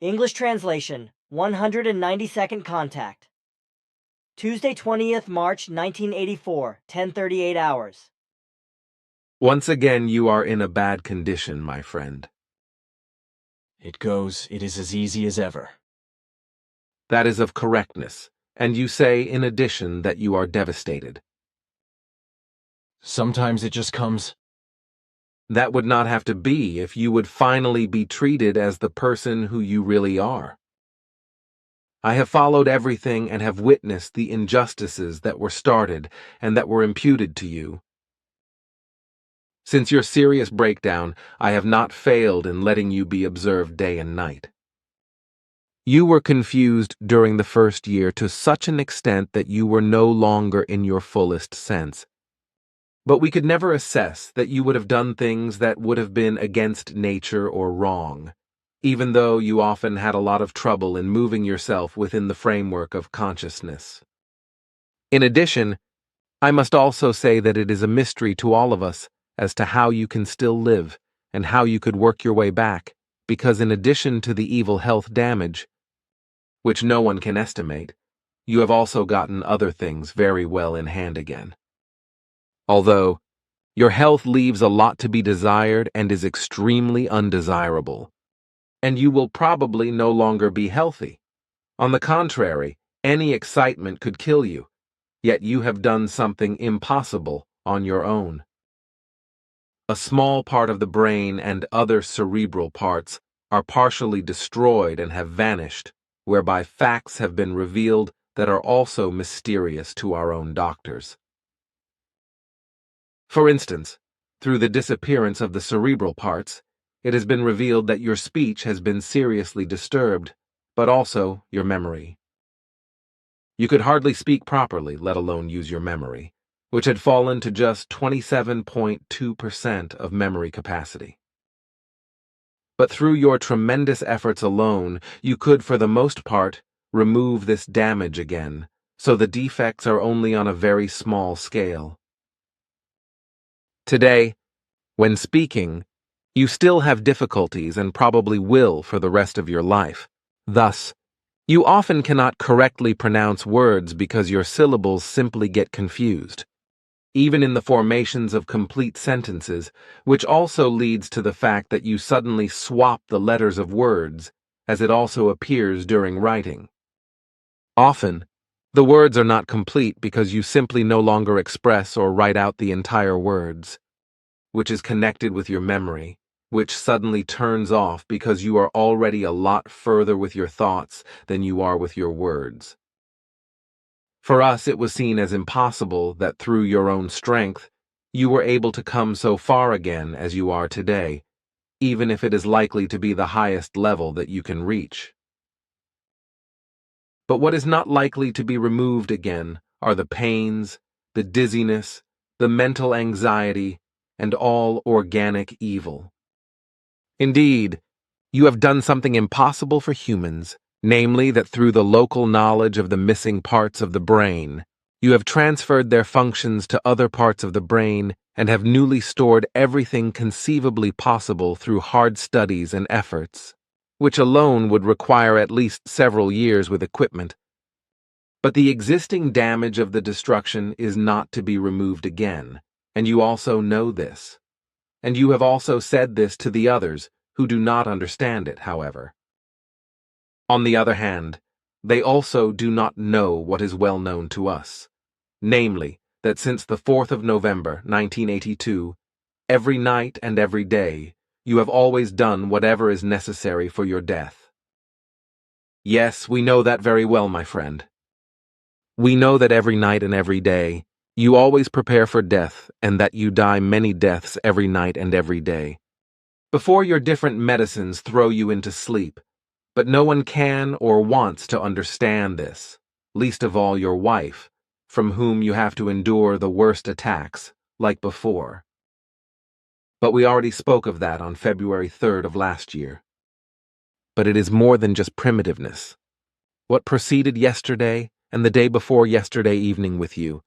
English translation, 192nd contact. Tuesday, 20th March, 1984, 10:38 hours. Once again, you are in a bad condition, my friend. It is as easy as ever. That is of correctness, and you say, in addition, that you are devastated. Sometimes it just comes. That would not have to be if you would finally be treated as the person who you really are. I have followed everything and have witnessed the injustices that were started and that were imputed to you. Since your serious breakdown, I have not failed in letting you be observed day and night. You were confused during the first year to such an extent that you were no longer in your fullest sense. But we could never assess that you would have done things that would have been against nature or wrong, even though you often had a lot of trouble in moving yourself within the framework of consciousness. In addition, I must also say that it is a mystery to all of us as to how you can still live and how you could work your way back, because in addition to the evil health damage, which no one can estimate, you have also gotten other things very well in hand again. Although, your health leaves a lot to be desired and is extremely undesirable, and you will probably no longer be healthy. On the contrary, any excitement could kill you, yet you have done something impossible on your own. A small part of the brain and other cerebral parts are partially destroyed and have vanished, whereby facts have been revealed that are also mysterious to our own doctors. For instance, through the disappearance of the cerebral parts, it has been revealed that your speech has been seriously disturbed, but also your memory. You could hardly speak properly, let alone use your memory, which had fallen to just 27.2% of memory capacity. But through your tremendous efforts alone, you could, for the most part, remove this damage again, so the defects are only on a very small scale. Today, when speaking, you still have difficulties and probably will for the rest of your life. Thus, you often cannot correctly pronounce words because your syllables simply get confused, even in the formations of complete sentences, which also leads to the fact that you suddenly swap the letters of words, as it also appears during writing. Often, the words are not complete because you simply no longer express or write out the entire words, which is connected with your memory, which suddenly turns off because you are already a lot further with your thoughts than you are with your words. For us, it was seen as impossible that through your own strength, you were able to come so far again as you are today, even if it is likely to be the highest level that you can reach. But what is not likely to be removed again are the pains, the dizziness, the mental anxiety, and all organic evil. Indeed, you have done something impossible for humans, namely that through the local knowledge of the missing parts of the brain, you have transferred their functions to other parts of the brain and have newly stored everything conceivably possible through hard studies and efforts, which alone would require at least several years with equipment. But the existing damage of the destruction is not to be removed again, and you also know this. And you have also said this to the others, who do not understand it, however. On the other hand, they also do not know what is well known to us, namely, that since the 4th of November, 1982, every night and every day, you have always done whatever is necessary for your death. Yes, we know that very well, my friend. We know that every night and every day, you always prepare for death and that you die many deaths every night and every day. Before your different medicines throw you into sleep, but no one can or wants to understand this, least of all your wife, from whom you have to endure the worst attacks, like before. But we already spoke of that on February 3rd of last year. But it is more than just primitiveness. What proceeded yesterday and the day before yesterday evening with you,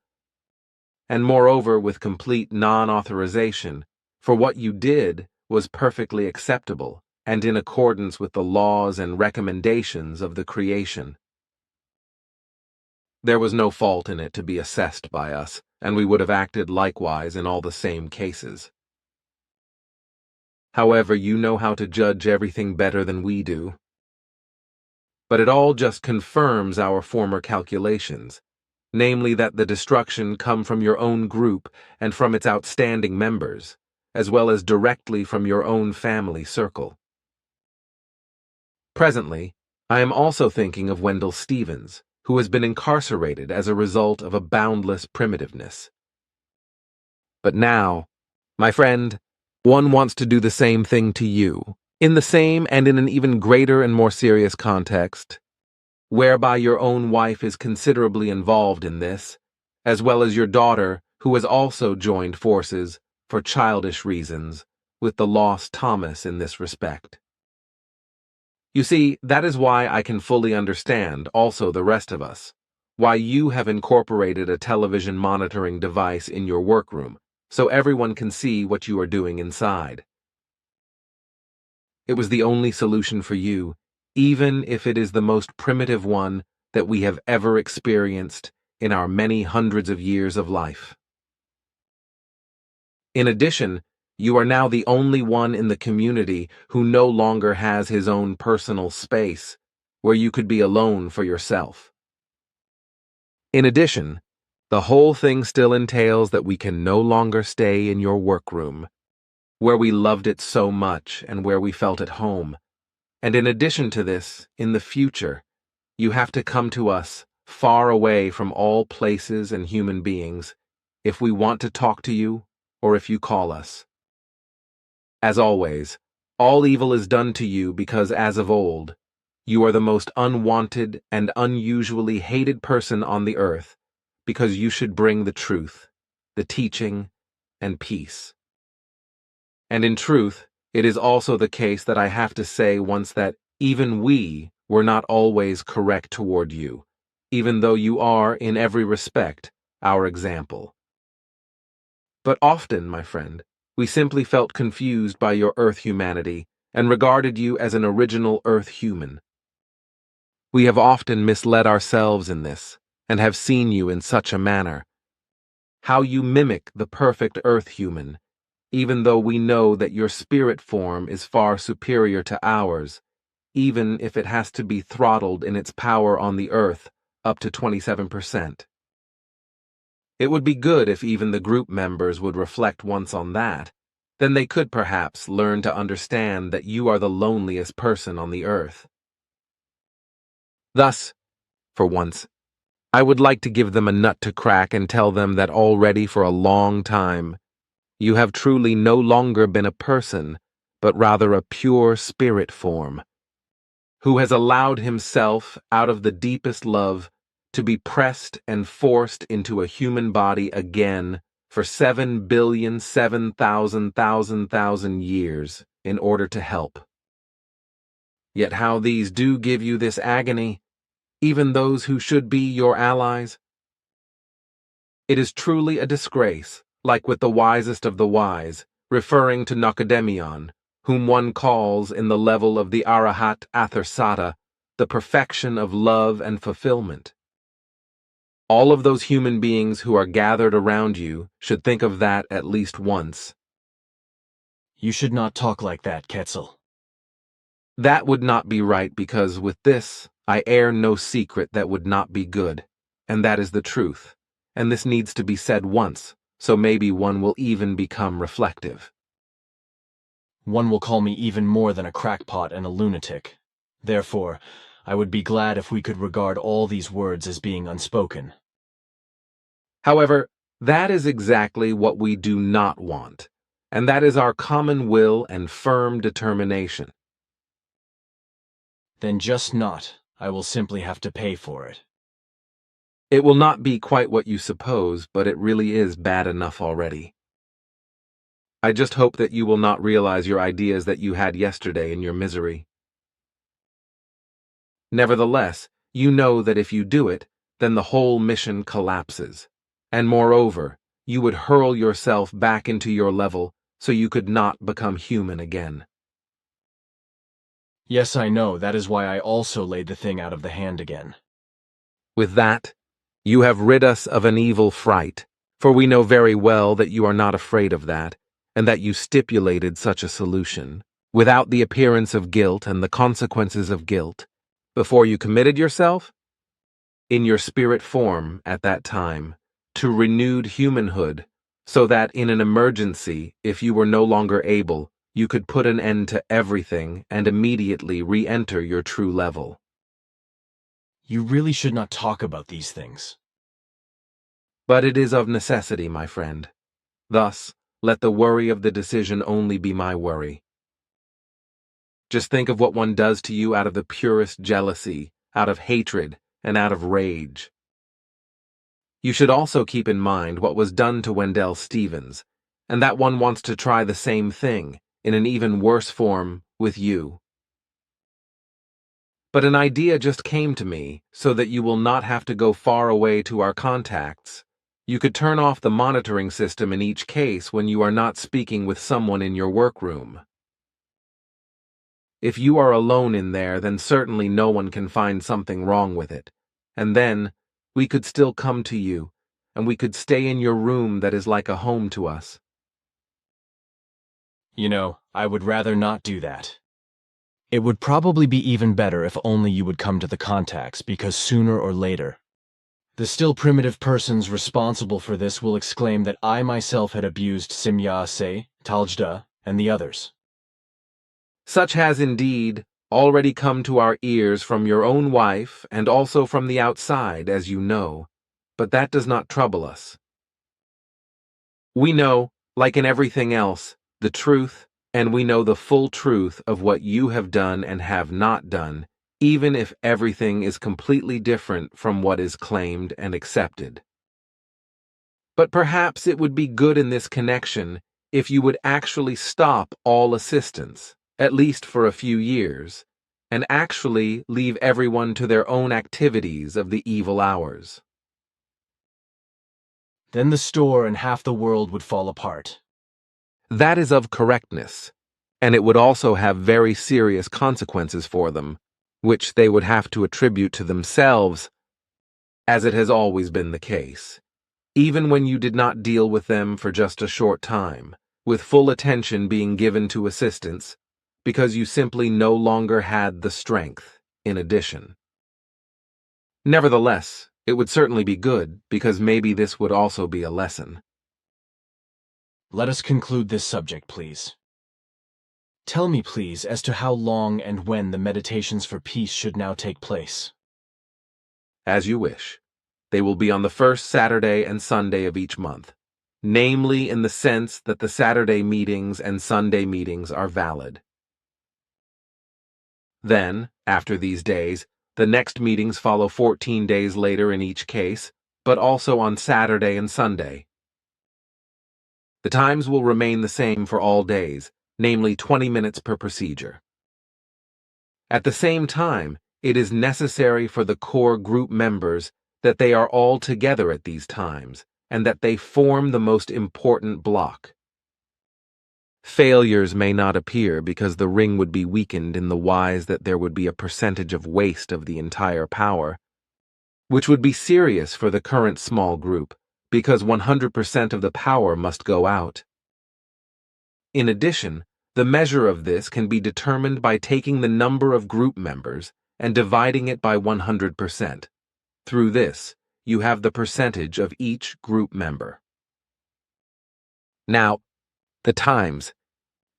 and moreover with complete non-authorization, for what you did was perfectly acceptable and in accordance with the laws and recommendations of the creation. There was no fault in it to be assessed by us, and we would have acted likewise in all the same cases. However, you know how to judge everything better than we do. But it all just confirms our former calculations, namely that the destruction come from your own group and from its outstanding members, as well as directly from your own family circle. Presently, I am also thinking of Wendell Stevens, who has been incarcerated as a result of a boundless primitiveness. But now, my friend, one wants to do the same thing to you, in the same and in an even greater and more serious context, whereby your own wife is considerably involved in this, as well as your daughter, who has also joined forces, for childish reasons, with the lost Thomas in this respect. You see, that is why I can fully understand, also the rest of us, why you have incorporated a television monitoring device in your workroom, so everyone can see what you are doing inside. It was the only solution for you, even if it is the most primitive one that we have ever experienced in our many hundreds of years of life. In addition, you are now the only one in the community who no longer has his own personal space, where you could be alone for yourself. In addition, the whole thing still entails that we can no longer stay in your workroom, where we loved it so much and where we felt at home. And in addition to this, in the future, you have to come to us, far away from all places and human beings, if we want to talk to you or if you call us. As always, all evil is done to you because, as of old, you are the most unwanted and unusually hated person on the earth, because you should bring the truth, the teaching, and peace. And in truth, it is also the case that I have to say once that even we were not always correct toward you, even though you are, in every respect, our example. But often, my friend, we simply felt confused by your Earth humanity and regarded you as an original Earth human. We have often misled ourselves in this and have seen you in such a manner. How you mimic the perfect Earth human, even though we know that your spirit form is far superior to ours, even if it has to be throttled in its power on the Earth up to 27%. It would be good if even the group members would reflect once on that. Then they could perhaps learn to understand that you are the loneliest person on the earth. Thus, for once, I would like to give them a nut to crack and tell them that already for a long time, you have truly no longer been a person, but rather a pure spirit form, who has allowed himself, out of the deepest love, to be pressed and forced into a human body again for 7,007,000,000 years in order to help. Yet how these do give you this agony, even those who should be your allies? It is truly a disgrace, like with the wisest of the wise, referring to Nacademion, whom one calls in the level of the Arahat Athersata, the perfection of love and fulfillment. All of those human beings who are gathered around you should think of that at least once. You should not talk like that, Quetzal. That would not be right because with this, I air no secret that would not be good, and that is the truth, and this needs to be said once, so maybe one will even become reflective. One will call me even more than a crackpot and a lunatic. Therefore, I would be glad if we could regard all these words as being unspoken. However, that is exactly what we do not want, and that is our common will and firm determination. Then just not. I will simply have to pay for it. It will not be quite what you suppose, but it really is bad enough already. I just hope that you will not realize your ideas that you had yesterday in your misery. Nevertheless, you know that if you do it, then the whole mission collapses. And moreover, you would hurl yourself back into your level so you could not become human again. Yes, I know. That is why I also laid the thing out of the hand again. With that, you have rid us of an evil fright, for we know very well that you are not afraid of that, and that you stipulated such a solution, without the appearance of guilt and the consequences of guilt, before you committed yourself? In your spirit form at that time, to renewed humanhood, so that in an emergency, if you were no longer able, you could put an end to everything and immediately re-enter your true level. You really should not talk about these things. But it is of necessity, my friend. Thus, let the worry of the decision only be my worry. Just think of what one does to you out of the purest jealousy, out of hatred, and out of rage. You should also keep in mind what was done to Wendell Stevens, and that one wants to try the same thing, in an even worse form, with you. But an idea just came to me, so that you will not have to go far away to our contacts. You could turn off the monitoring system in each case when you are not speaking with someone in your workroom. If you are alone in there, then certainly no one can find something wrong with it. And then, we could still come to you, and we could stay in your room that is like a home to us. You know, I would rather not do that. It would probably be even better if only you would come to the contacts, because sooner or later, the still primitive persons responsible for this will exclaim that I myself had abused Simya-se, Taljda, and the others. Such has indeed already come to our ears from your own wife and also from the outside, as you know, but that does not trouble us. We know, like in everything else, the truth, and we know the full truth of what you have done and have not done, even if everything is completely different from what is claimed and accepted. But perhaps it would be good in this connection if you would actually stop all assistance, at least for a few years, and actually leave everyone to their own activities of the evil hours. Then the store and half the world would fall apart. That is of correctness, and it would also have very serious consequences for them, which they would have to attribute to themselves, as it has always been the case, even when you did not deal with them for just a short time, with full attention being given to assistance, because you simply no longer had the strength, in addition. Nevertheless, it would certainly be good, because maybe this would also be a lesson. Let us conclude this subject, please. Tell me, please, as to how long and when the meditations for peace should now take place. As you wish. They will be on the first Saturday and Sunday of each month, namely in the sense that the Saturday meetings and Sunday meetings are valid. Then, after these days, the next meetings follow 14 days later in each case, but also on Saturday and Sunday. The times will remain the same for all days, namely 20 minutes per procedure. At the same time, it is necessary for the core group members that they are all together at these times, and that they form the most important block. Failures may not appear because the ring would be weakened in the wise that there would be a percentage of waste of the entire power, which would be serious for the current small group, because 100% of the power must go out. In addition, the measure of this can be determined by taking the number of group members and dividing it by 100%. Through this, you have the percentage of each group member. Now, the times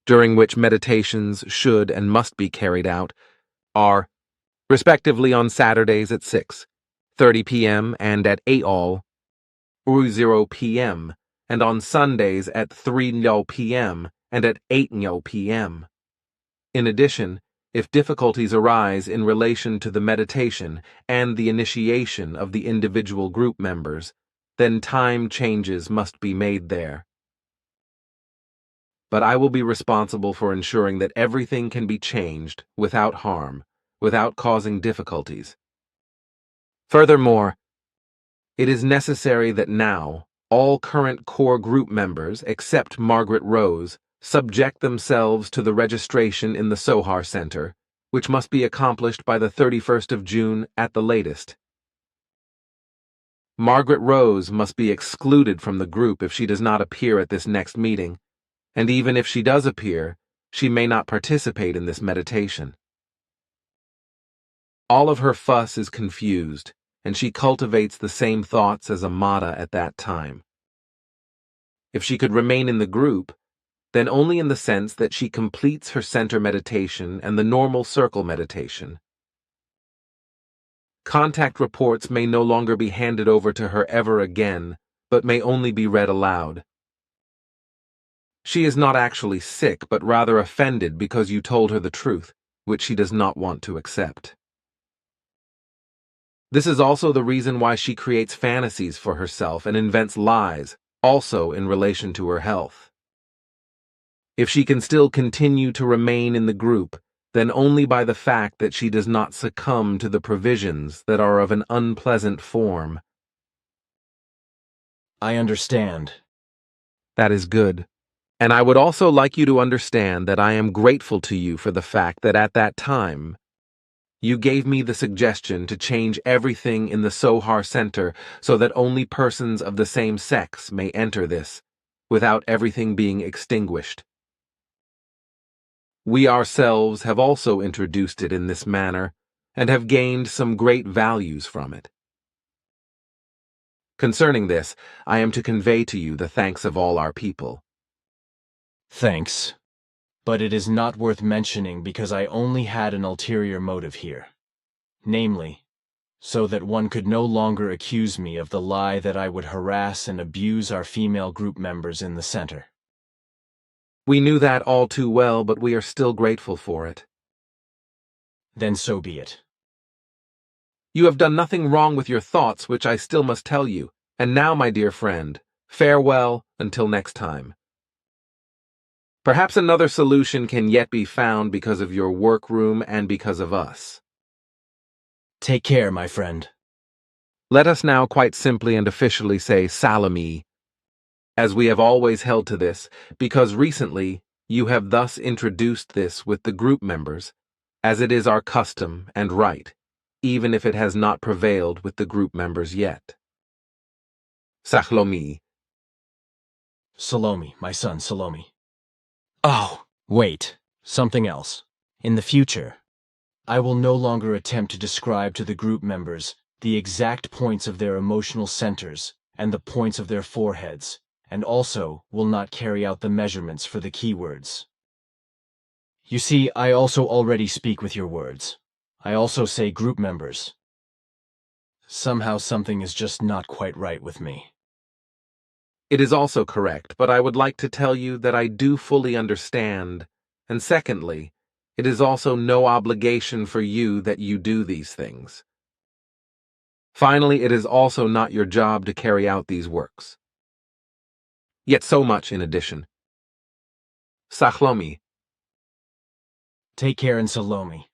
during which meditations should and must be carried out are, respectively, on Saturdays at 6:30 p.m. and at 8:00 p.m., and on Sundays at 3:00 p.m. and at 8:00 p.m. In addition, if difficulties arise in relation to the meditation and the initiation of the individual group members, then time changes must be made there. But I will be responsible for ensuring that everything can be changed without harm, without causing difficulties. Furthermore, it is necessary that now all current core group members, except Margaret Rose, subject themselves to the registration in the Sohar Center, which must be accomplished by the 31st of June at the latest. Margaret Rose must be excluded from the group if she does not appear at this next meeting, and even if she does appear, she may not participate in this meditation. All of her fuss is confused, and she cultivates the same thoughts as Amata at that time. If she could remain in the group, then only in the sense that she completes her center meditation and the normal circle meditation. Contact reports may no longer be handed over to her ever again, but may only be read aloud. She is not actually sick, but rather offended because you told her the truth, which she does not want to accept. This is also the reason why she creates fantasies for herself and invents lies, also in relation to her health. If she can still continue to remain in the group, then only by the fact that she does not succumb to the provisions that are of an unpleasant form. I understand. That is good. And I would also like you to understand that I am grateful to you for the fact that at that time, you gave me the suggestion to change everything in the Sohar Center so that only persons of the same sex may enter this, without everything being extinguished. We ourselves have also introduced it in this manner, and have gained some great values from it. Concerning this, I am to convey to you the thanks of all our people. Thanks. But it is not worth mentioning because I only had an ulterior motive here. Namely, so that one could no longer accuse me of the lie that I would harass and abuse our female group members in the center. We knew that all too well, but we are still grateful for it. Then so be it. You have done nothing wrong with your thoughts, which I still must tell you. And now, my dear friend, farewell until next time. Perhaps another solution can yet be found because of your workroom and because of us. Take care, my friend. Let us now quite simply and officially say Salami, as we have always held to this, because recently you have thus introduced this with the group members, as it is our custom and right, even if it has not prevailed with the group members yet. Sahlomi. Salome, my son, Salome. Oh, wait, something else. In the future, I will no longer attempt to describe to the group members the exact points of their emotional centers and the points of their foreheads, and also will not carry out the measurements for the keywords. You see, I also already speak with your words. I also say group members. Somehow something is just not quite right with me. It is also correct, but I would like to tell you that I do fully understand, and secondly, it is also no obligation for you that you do these things. Finally, it is also not your job to carry out these works. Yet so much in addition. Sahlomi. Take care in Salome.